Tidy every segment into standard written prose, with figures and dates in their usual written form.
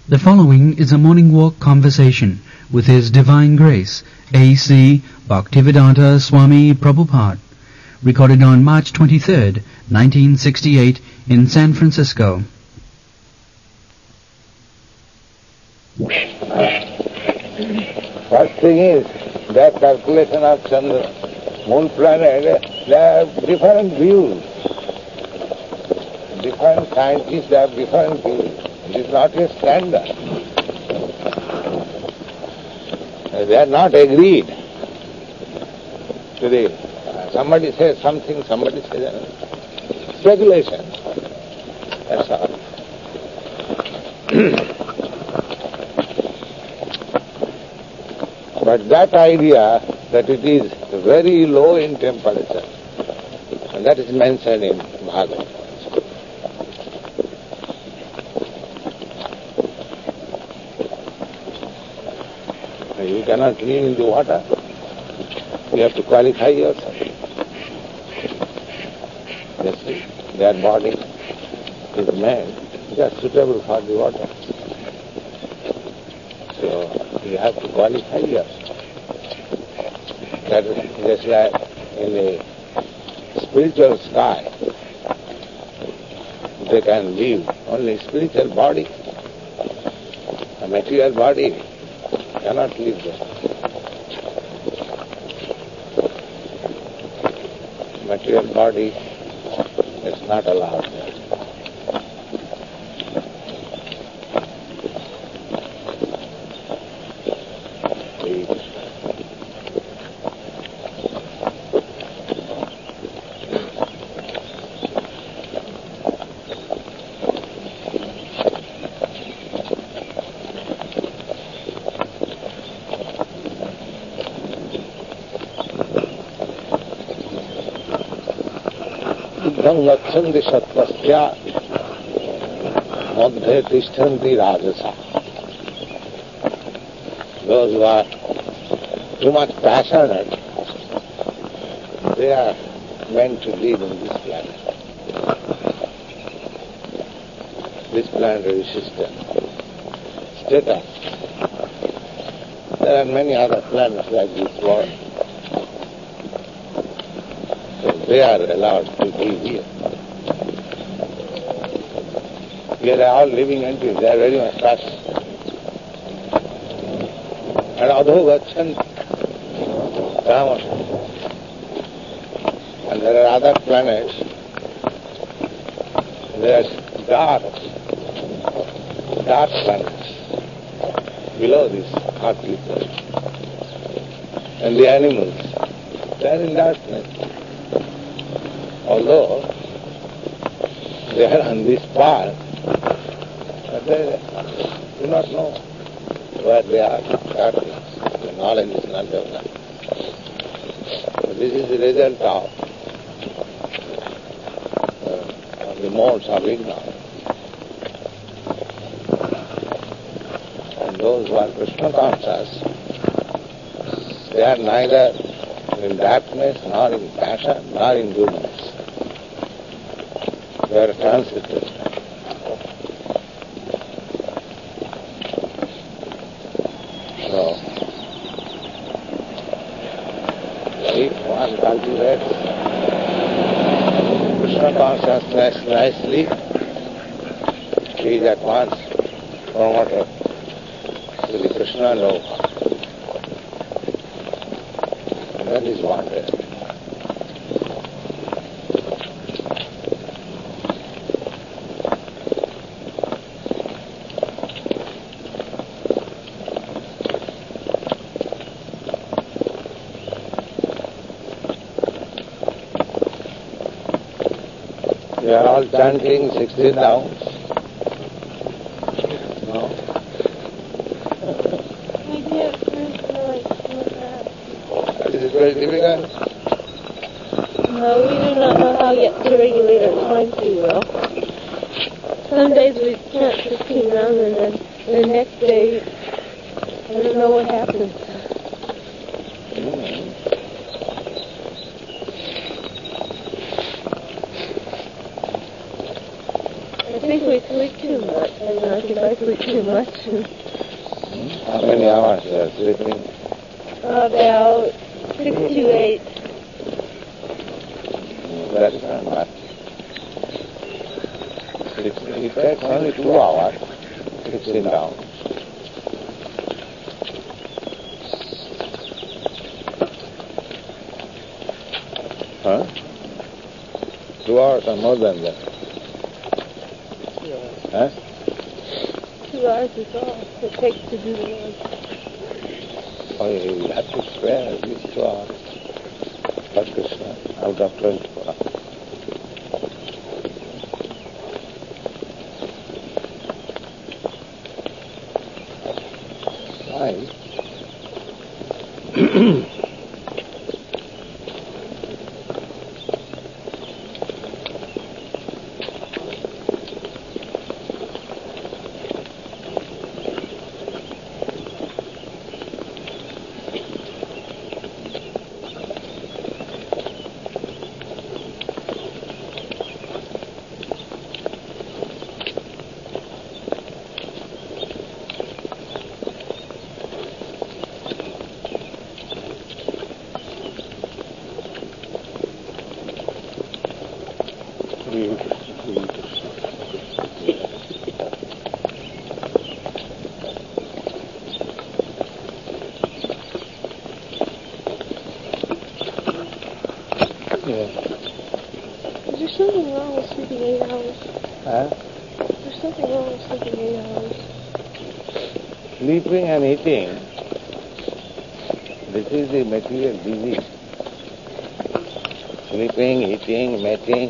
The following is a morning walk conversation with His Divine Grace, A.C. Bhaktivedanta Swami Prabhupada, recorded on March 23rd, 1968 in San Francisco. First thing is that calculation of Chandra, moon, planet, they have different views. Different scientists have different views. It is not a standard. They are not agreed. Today, somebody says something, somebody says another. Speculation. That's all. But that idea that it is very low in temperature, and that is mentioned in Bhagavad. You cannot live in the water. You have to qualify yourself. Yes, their body is made just suitable for the water. So you have to qualify yourself. That is just like in the spiritual sky. They can live only spiritual body. A material body cannot live there. Material body is not allowed there. गच्छन्ति सत्त्वस्य मध्ये तिष्ठन्ति राजसा. Those who are too much passionate, they are meant to live on this planet. This planetary system. Status. There are many other planets like this world. They are allowed to live here. Here they are all living entities. They are very much passionate. And adho gachanti tamas. And there are other planets. They are dark planets below this earthly planet. And the animals, they are in darkness. Although they are on this path, but they do not know where they are. The knowledge is not developed. So this is the result of the modes of ignorance. And those who are Krishna conscious, they are neither in darkness, nor in passion, nor in goodness. They are transitive. So, if one cultivates Krishna consciousness nicely, he is at once promoted to the Krishna Loka. And that is wonder. We are all chanting 16 rounds. No? Is it very difficult? No, we do not know how yet to regulate our time too well. Some days we chant 16 rounds and then the next day, I don't know what happens. I think we sleep too much. I mean, I think I sleep too much. How many hours you are sleeping? About 6 to 8. That is not much. It takes only 2 hours to sit down. Huh? 2 hours or more than that. Huh? 2 hours is all it takes to do the work. Oh, you have to spare at least 2 hours for Krishna out of 24 hours. Why? Is there something wrong with sleeping 8 hours? Huh? Is there something wrong with sleeping 8 hours? Sleeping and eating, this is the material disease. Sleeping, eating, mating,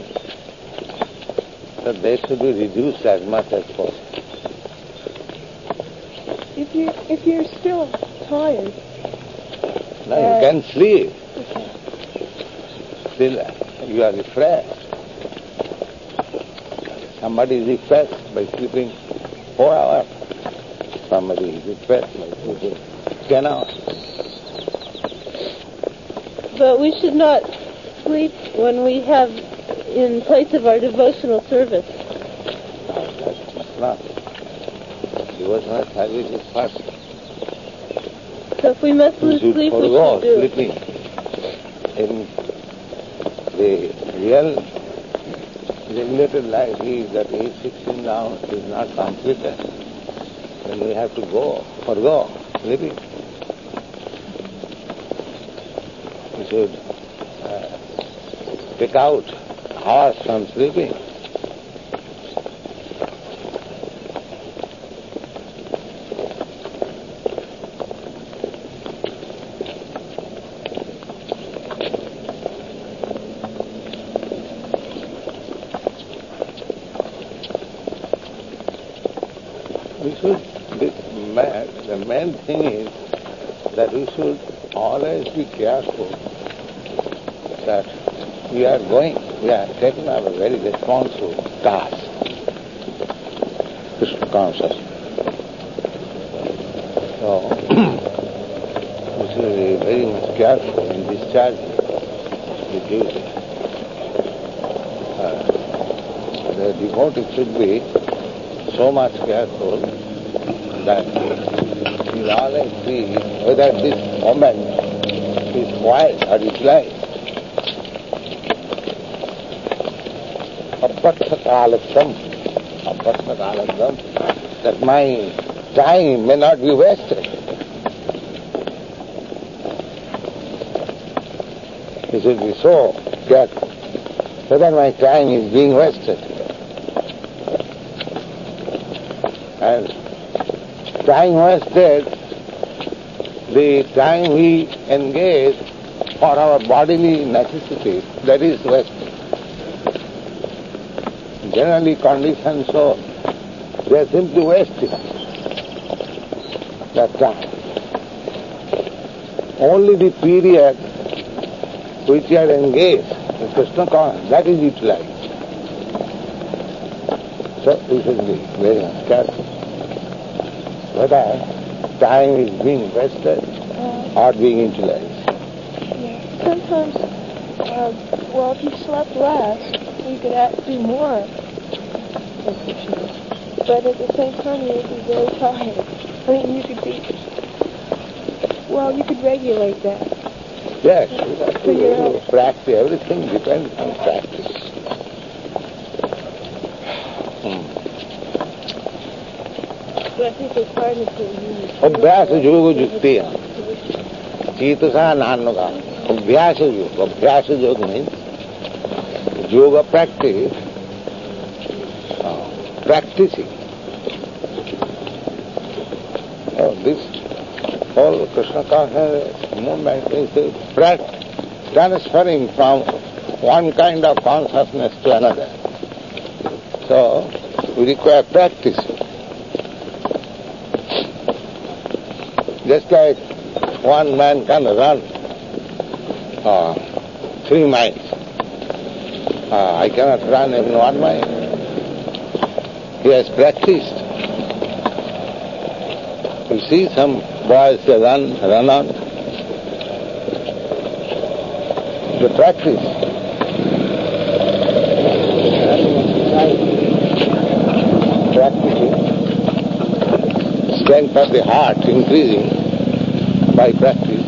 so they should be reduced as much as possible. If you're still tired. Now you can sleep. Okay. Still you are refreshed. Somebody is refreshed by sleeping 4 hours. Somebody is refreshed by sleeping 10 hours. But we should not sleep when we have in place of our devotional service. No, that's not. Devotional service is first. So if we must You lose should sleep, we forgo should do it. sleeping. In the real regulated life is that age 16 now is not completed. Then we have to forgo sleeping. We should take out hours from sleeping. The main thing is that we should always be careful that we are taking up a very responsible task, Krishna consciousness. So, we should be very much careful in discharging the duty. The devotee should be so much careful that he always see whether this moment is quiet or is light. That my time may not be wasted. He should be so careful whether my time is being wasted. And time wasted, the time we engage for our bodily necessities, that is wasted. Generally conditioned so they are simply wasting that time. Only the period which you are engaged in Krishna consciousness, that is utilized. So we should be very much careful whether time is being wasted or being utilized. Yeah. Sometimes, if you slept less, you could do more. But at the same time, you would be very tired. I mean, you could regulate that. Yes, you have to practice. Everything depends on practice. But I think it's hard to अभ्यास योग जुक्ति चेतसा नानुगा अभ्यास योग means yoga practice, practicing. This whole Krishna consciousness movement is transferring from one kind of consciousness to another. So we require practice. Just like one man can run 3 miles. I cannot run even 1 mile. He has practiced. You see some boys, they run on. The practice. Practicing. Strength of the heart increasing by practice.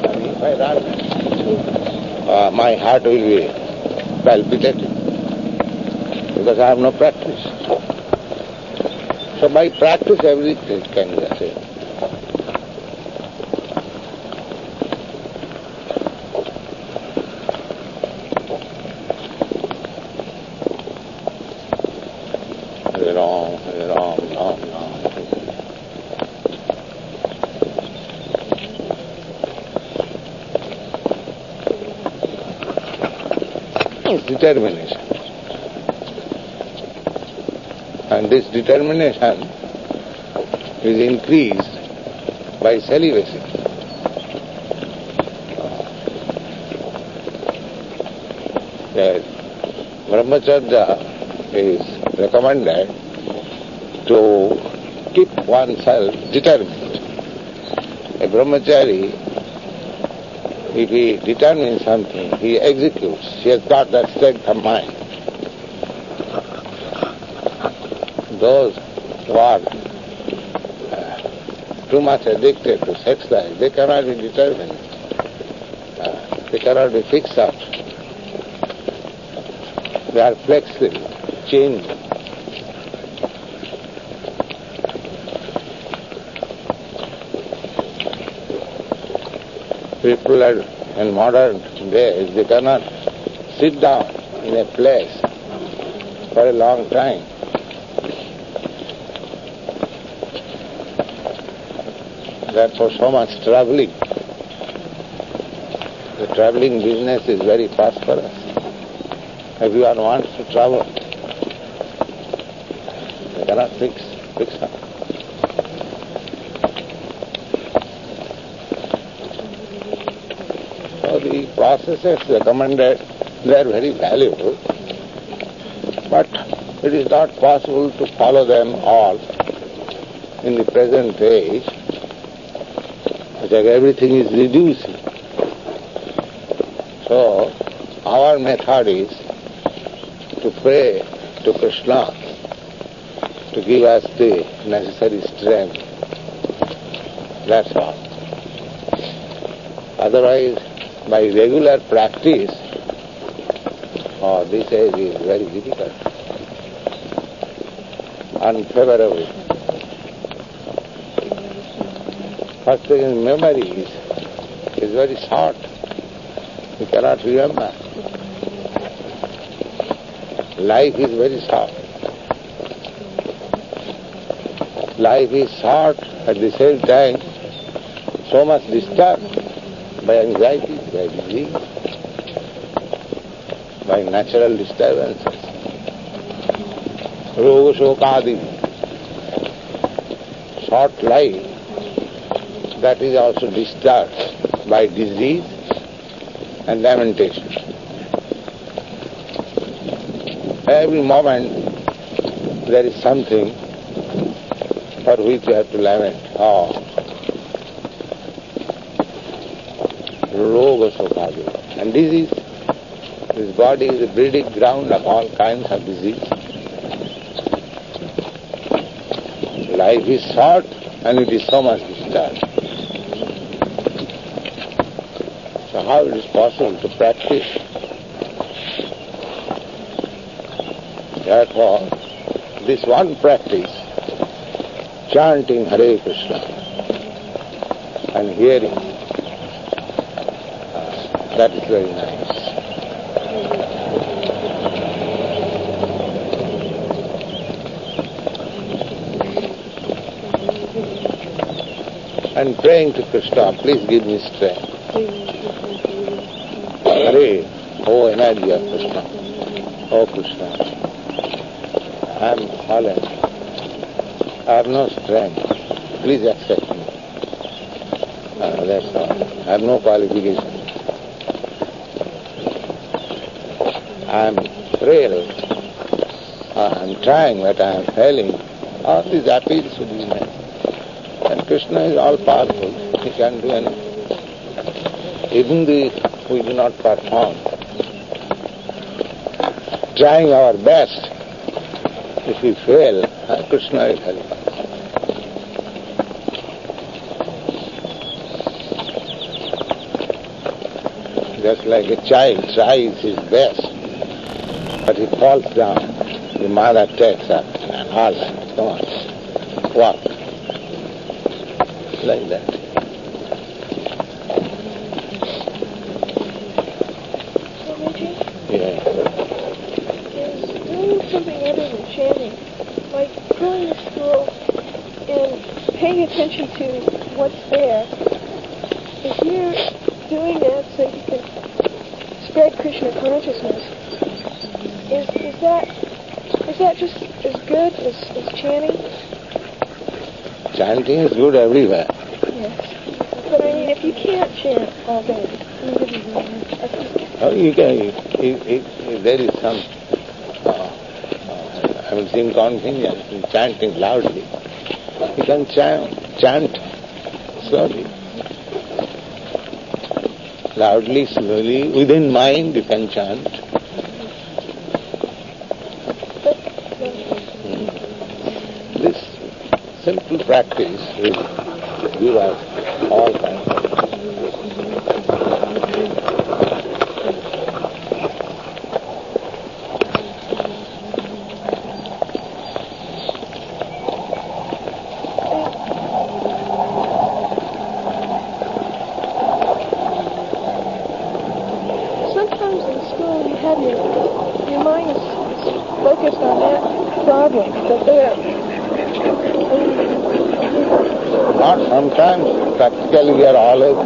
And if I run, my heart will be palpitating because I have no practice. So by practice everything can be attained. Ram. It's determination. And this determination is increased by celibacy. Yes, brahmacharya is recommended to keep oneself determined. A brahmachari, if he determines something, he executes. He has got that strength of mind. Those who are too much addicted to sex life, they cannot be determined. They cannot be fixed up. They are flexible, changing. People are in modern days, they cannot sit down in a place for a long time. Therefore, so much traveling. The traveling business is very prosperous. Everyone wants to travel. They cannot fix up. So the processes recommended, they are very valuable, but it is not possible to follow them all in the present age. It's like everything is reducing. So our method is to pray to Krishna to give us the necessary strength. That's all. Otherwise, by regular practice, this age is very difficult, unfavorable. First thing is memory is very short. You cannot remember. Life is very short. Life is short, at the same time so much disturbed by anxiety, by disease, by natural disturbances. Roga shokadi. Short life, that is also disturbed by disease and lamentation. Every moment there is something for which you have to lament. Roga shokadi. And disease, This body is a breeding ground of all kinds of disease. Life is short and it is so much disturbed. So how it is possible to practice? Therefore, this one practice, chanting Hare Krishna and hearing, that is very nice. And praying to Krishna, please give me strength. Hare, oh energy of Krishna, oh Krishna, I am fallen, I have no strength, please accept me. That's all. I have no qualification. I am frail, I am trying but I am failing. All these appeals should be made. And Krishna is all powerful, he can do anything. Even if we do not perform, trying our best, if we fail, Krishna will help us. Just like a child tries his best, but he falls down, the mother takes up and all that. Come on, walk. Like that. Yeah. Is doing something other than chanting, like going to school and paying attention to what's there, if you're doing that so you can spread Krishna consciousness, is that just as good as chanting? Chanting is good everywhere. Yes. But I mean, if you can't chant all day, you can, if there is some inconvenience in chanting loudly, you can chant slowly. Loudly, slowly, within mind you can chant. This simple practice will give us all kinds of sometimes in school you have your mind is focused on that problem, but not sometimes, practically we are always.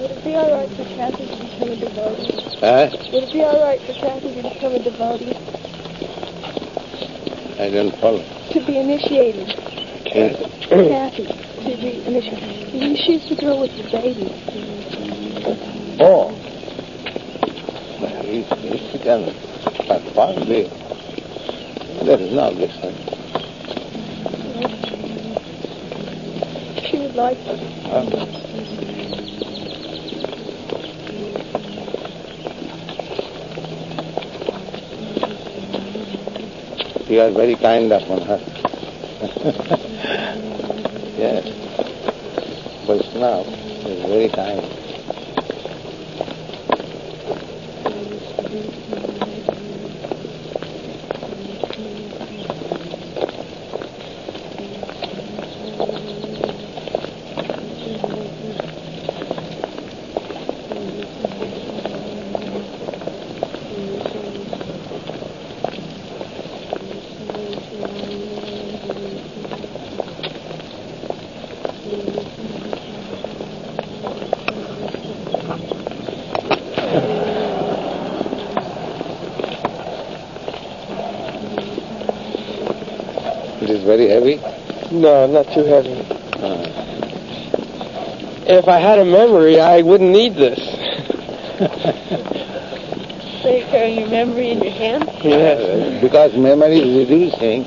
Would it be alright for Kathy to become a devotee? Would it be alright for Kathy to become a devotee? I don't follow. To be initiated. Kathy, to be initiated. She's the girl with the baby. Oh. If she can perform this, there is no objection. She would like to. You are very kind upon her. Yes. Vaishnava is very kind. very heavy? No, not too heavy. If I had a memory, I wouldn't need this. So you're carrying your memory in your hand? Yes. Because memory is reducing,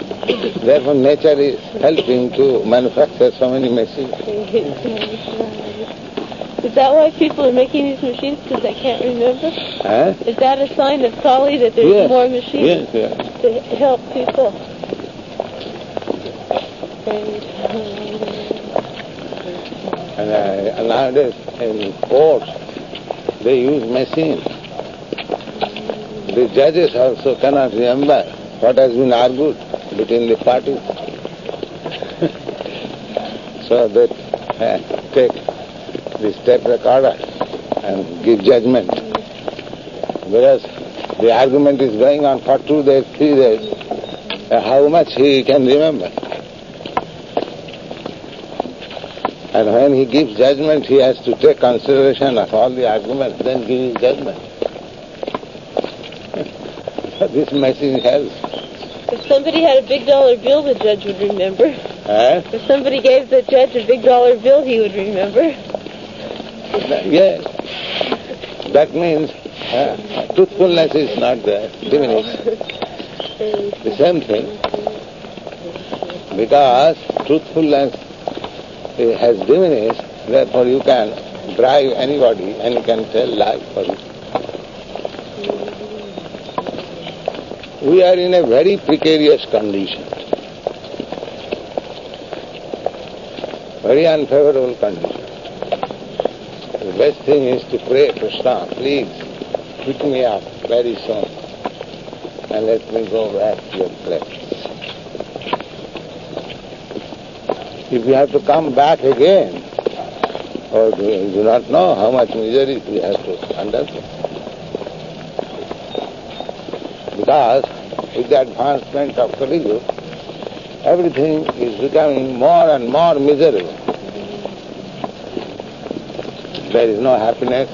therefore nature is helping to manufacture so many machines. Is that why people are making these machines? Because they can't remember? Huh? Is that a sign of Kali that there's Yes. more machines Yes. to help people? And nowadays in courts, they use machines. The judges also cannot remember what has been argued between the parties. So they take this tape recorder and give judgment. Whereas the argument is going on for 2 days, 3 days, how much he can remember? And when he gives judgment, he has to take consideration of all the arguments, then give his judgment. So this machine helps. If somebody had a big dollar bill, the judge would remember. If somebody gave the judge a big dollar bill, he would remember. Yes. That means truthfulness is not there, diminished. The same thing. Because truthfulness has diminished, therefore you can drive anybody and you can tell lies for you. We are in a very precarious condition, very unfavorable condition. The best thing is to pray, Krishna, please pick me up very soon and let me go back to your place. If we have to come back again, or we do not know how much misery we have to undergo. Because with the advancement of Kali Yuga, everything is becoming more and more miserable. There is no happiness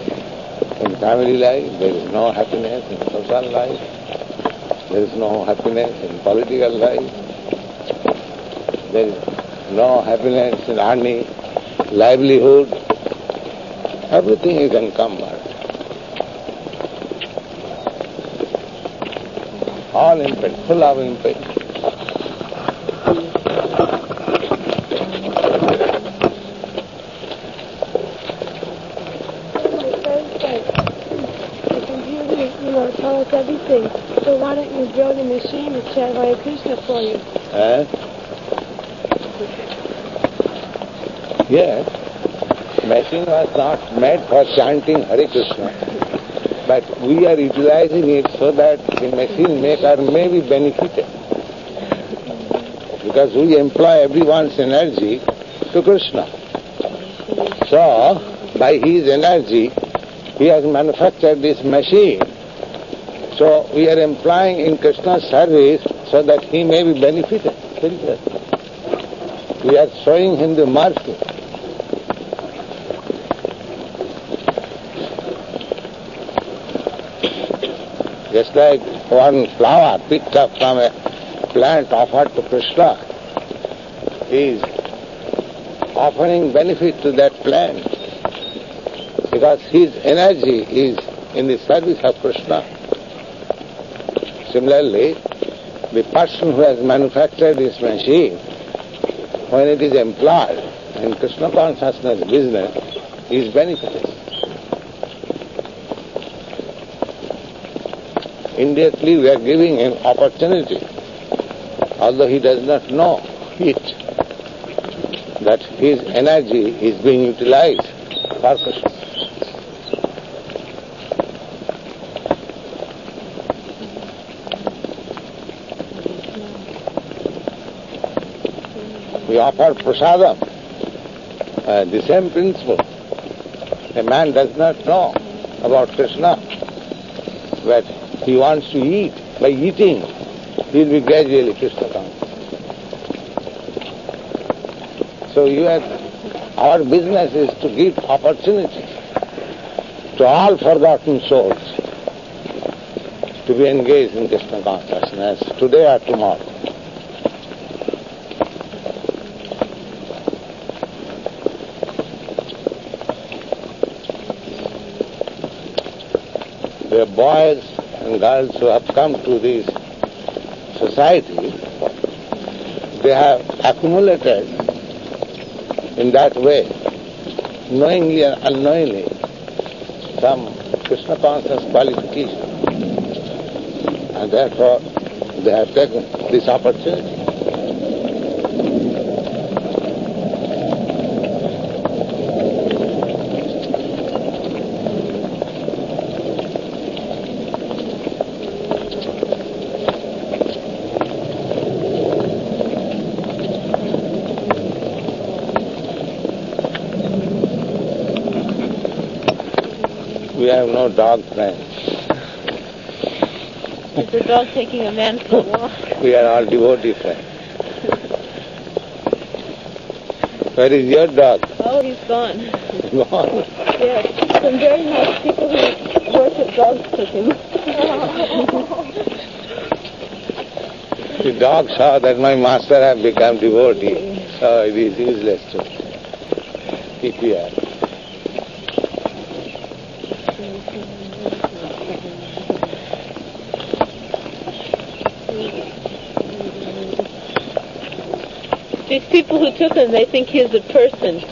in family life, there is no happiness in social life, there is no happiness in political life, there is no happiness in earning livelihood. Everything is encumbered. All impeded, full of impediments. The computer, tell us everything. So why don't you build a machine to chant Hare Krishna for you? Yes, machine was not made for chanting Hare Krishna, but we are utilizing it so that the machine maker may be benefited. Because we employ everyone's energy to Krishna. So, by his energy, he has manufactured this machine. So, we are employing in Krishna's service so that he may be benefited. We are showing him the mercy. Just like one flower picked up from a plant offered to Krishna is offering benefit to that plant because his energy is in the service of Krishna. Similarly, the person who has manufactured this machine, when it is employed in Krishna consciousness business, is benefited. Indirectly we are giving him opportunity, although he does not know it, that his energy is being utilized for Krishna. We offer prasadam, the same principle. A man does not know about Krishna, but he wants to eat. By eating, he will be gradually Krishna conscious. So our business is to give opportunity to all forgotten souls to be engaged in Krishna consciousness today or tomorrow. the boys and girls who have come to this society, they have accumulated in that way, knowingly and unknowingly, some Krishna conscious qualification. And therefore, they have taken this opportunity. We have no dog friends. Is the dog taking a man for a walk? We are all devotee friends. Where is your dog? Oh, he's gone. Gone. Yes, some very nice people who worship dogs took him. The dog saw that my master had become devotee, so it is useless to keep here. These people who took him, they think he's a person.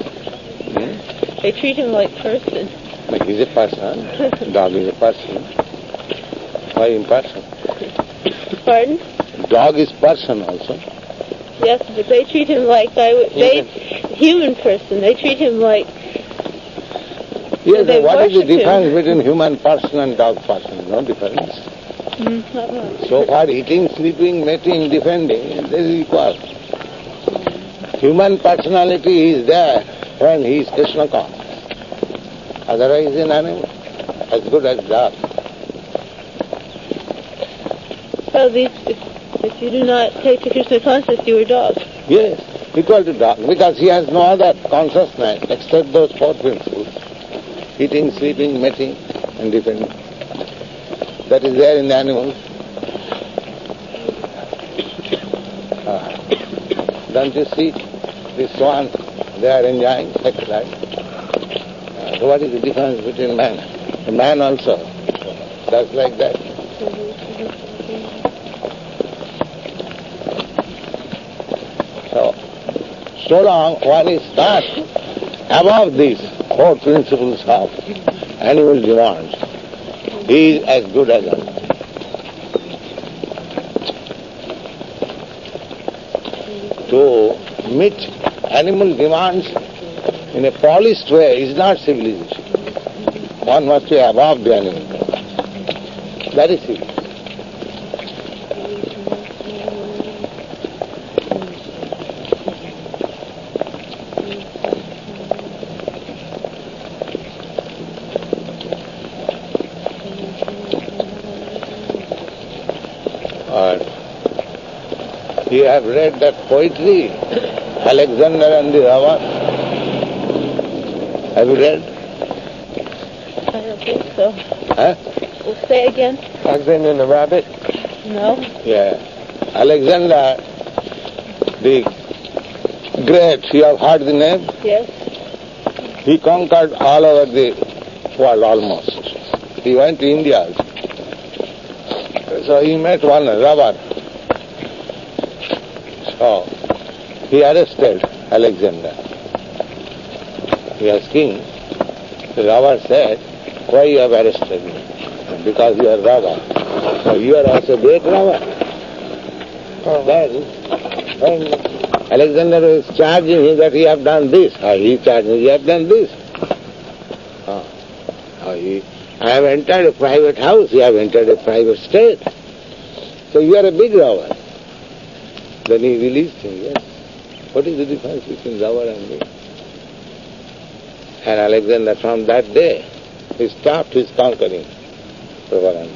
They treat him like person. He's a person. Dog is a person. Why impersonal? Pardon? Dog is person also. Yes, but they treat him like human person. They treat him like. Yes, they what is the worship him. difference between human person and dog person? No difference. Not much. So far, eating, sleeping, mating, defending, this is equal. Human personality is there when he is Krishna conscious. Otherwise, he is an animal, as good as dog. So if you do not take to Krishna consciousness, you are dog. Yes, equal to dog, because he has no other consciousness except those four principles: eating, sleeping, mating, and defending. That is there in the animals. Don't you see these swans? They are enjoying sex life. So what is the difference between man? The man also does like that. So long one is not above these four principles of animal demands, he is as good as us. To meet animal demands in a polished way is not civilization. One must be above the animal. That is civilization. You have read that poetry, Alexander and the Ravan? Have you read? I don't think so. Huh? Well, say again. Alexander and the Rabbit? No. Yeah. Alexander, the great, you have heard the name? Yes. He conquered all over the world almost. He went to India also. So he met one robber. So he arrested Alexander. He was king. The robber said, "Why you have arrested me?" "Because you are robber." "So you are also great robber." Then when Alexander was charging him that he have done this, he charged him, "You have done this." "I have entered a private house, you have entered a private state. So you are a big robber." Then he released him, yes. What is the difference between robber and me? And Alexander from that day, he stopped his conquering Prabhupada.